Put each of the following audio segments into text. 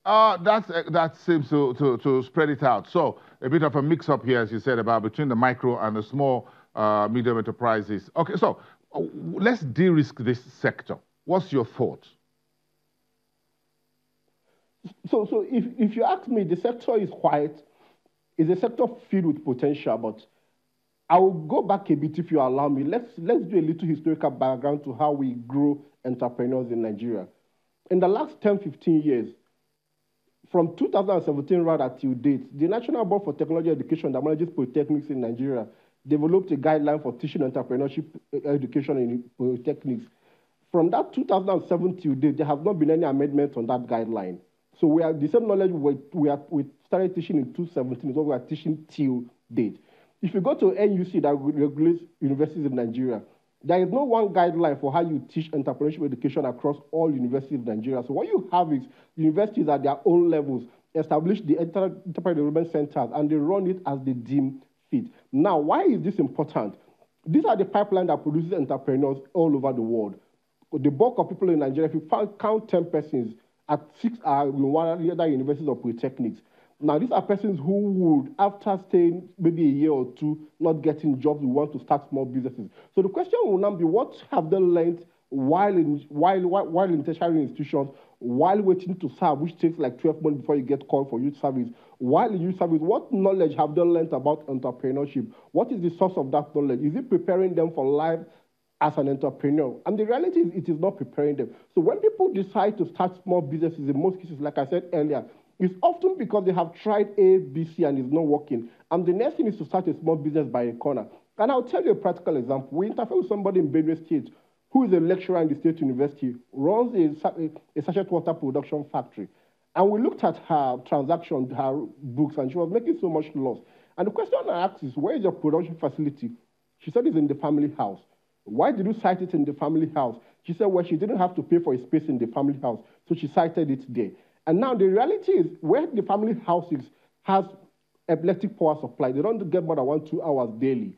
That seems to spread it out. So a bit of a mix-up here, as you said, about between the micro and the small, medium enterprises. Okay, so let's de-risk this sector. What's your thought? So if you ask me, the sector is a sector filled with potential, but I will go back a bit if you allow me. Let's do a little historical background to how we grow entrepreneurs in Nigeria. In the last 10, 15 years, from 2017 rather till date, the National Board for Technology Education that manages polytechnics in Nigeria developed a guideline for teaching entrepreneurship education in polytechnics. From that 2007 till date, there have not been any amendments on that guideline. So we are the same knowledge we started teaching in 2017 is what we are teaching till date. If you go to NUC that regulates universities in Nigeria, there is no one guideline for how you teach entrepreneurship education across all universities in Nigeria. So what you have is universities at their own levels establish the enterprise development centers and they run it as they deem fit. Now, why is this important? These are the pipeline that produces entrepreneurs all over the world. The bulk of people in Nigeria, if you count 10 persons, at 6 are in one of the other universities or polytechnics. Now, these are persons who would, after staying maybe a year or two, not getting jobs, we want to start small businesses. So the question will now be, what have they learned while in tertiary institutions, while waiting to serve, which takes like 12 months before you get called for youth service? While in youth service, what knowledge have they learned about entrepreneurship? What is the source of that knowledge? Is it preparing them for life as an entrepreneur? And the reality is it is not preparing them. So when people decide to start small businesses, in most cases, like I said earlier, it's often because they have tried A, B, C, and it's not working. And the next thing is to start a small business by a corner. And I'll tell you a practical example. We interviewed with somebody in Benue State who is a lecturer in the State University, runs a sachet water production factory. And we looked at her transaction, her books, and she was making so much loss. And the question I asked is, where is your production facility? She said it's in the family house. Why did you cite it in the family house? She said, well, she didn't have to pay for a space in the family house, so she cited it there. And now the reality is, where the family house is, has electric power supply. They don't get more than 1-2 hours daily.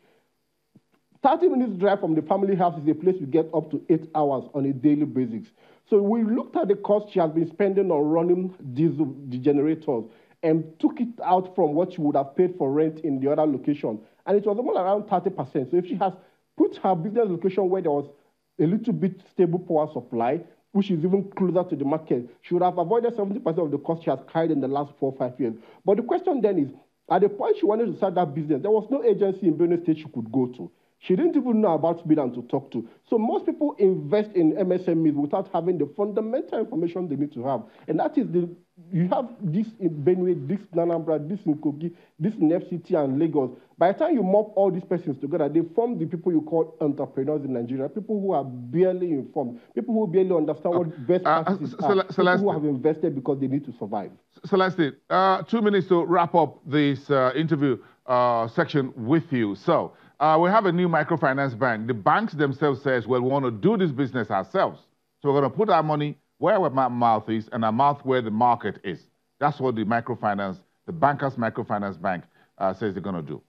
30 minutes drive from the family house is a place you get up to 8 hours on a daily basis. So we looked at the cost she has been spending on running diesel generators and took it out from what she would have paid for rent in the other location. And it was almost around 30%. So if she has put her business location where there was a little bit stable power supply, which is even closer to the market, she would have avoided 70% of the cost she has carried in the last 4 or 5 years. But the question then is, at the point she wanted to start that business, there was no agency in Benue State she could go to. She didn't even know about SMEs and to talk to. So most people invest in MSMEs without having the fundamental information they need to have. And that is you have this in Benue, this in Anambra, this in Kogi, this in FCT and Lagos. By the time you mop all these persons together, they form the people you call entrepreneurs in Nigeria, people who are barely informed, people who barely understand what best practices are, people who have invested because they need to survive. Celeste, 2 minutes to wrap up this interview section with you. So we have a new microfinance bank. The banks themselves says, well, we want to do this business ourselves. So we're going to put our money where our mouth is and our mouth where the market is. That's what the Bankers Microfinance Bank says they're going to do.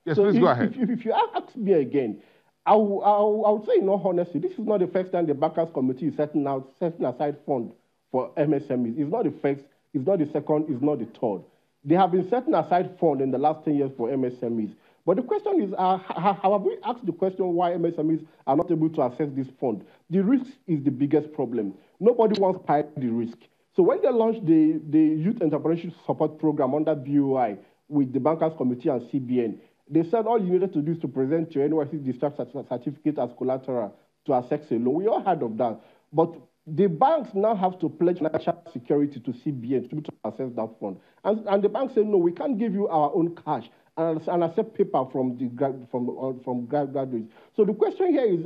Yes, so please go ahead. If you ask me again, I would say in all honesty, this is not the first time the Bankers Committee is setting aside funds for MSMEs. It's not the first, it's not the second, it's not the third. They have been setting aside funds in the last 10 years for MSMEs. But the question is, have we asked the question why MSMEs are not able to access this fund? The risk is the biggest problem. Nobody wants to pay the risk. So when they launched the Youth Entrepreneurship Support Program under BOI with the Bankers Committee and CBN, they said all you needed to do is to present your NYC discharge certificate as collateral to access a loan. We all heard of that. But the banks now have to pledge national security to CBN to access that fund. And the bank said, no, we can't give you our own cash and accept paper from graduates. So the question here is,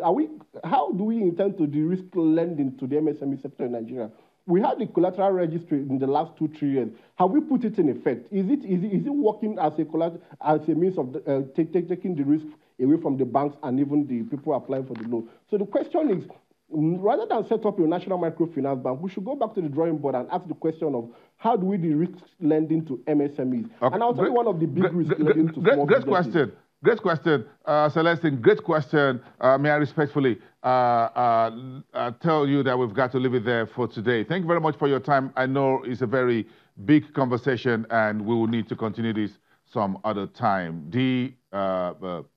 how do we intend to de-risk lending to the MSME sector in Nigeria? We had the collateral registry in the last 2-3 years. Have we put it in effect? Is it working as a means of taking the risk away from the banks and even the people applying for the loan? So the question is, rather than set up a national microfinance bank, we should go back to the drawing board and ask the question of how do we de-risk lending to MSMEs? Okay. And I'll tell you one of the big risks lending to small businesses. Great question, Celestine. Great question. May I respectfully tell you that we've got to leave it there for today. Thank you very much for your time. I know it's a very big conversation, and we will need to continue this some other time. The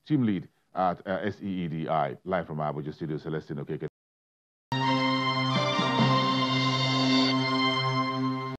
team lead at SEEDI, live from Abuja Studio, Celestine Okeke.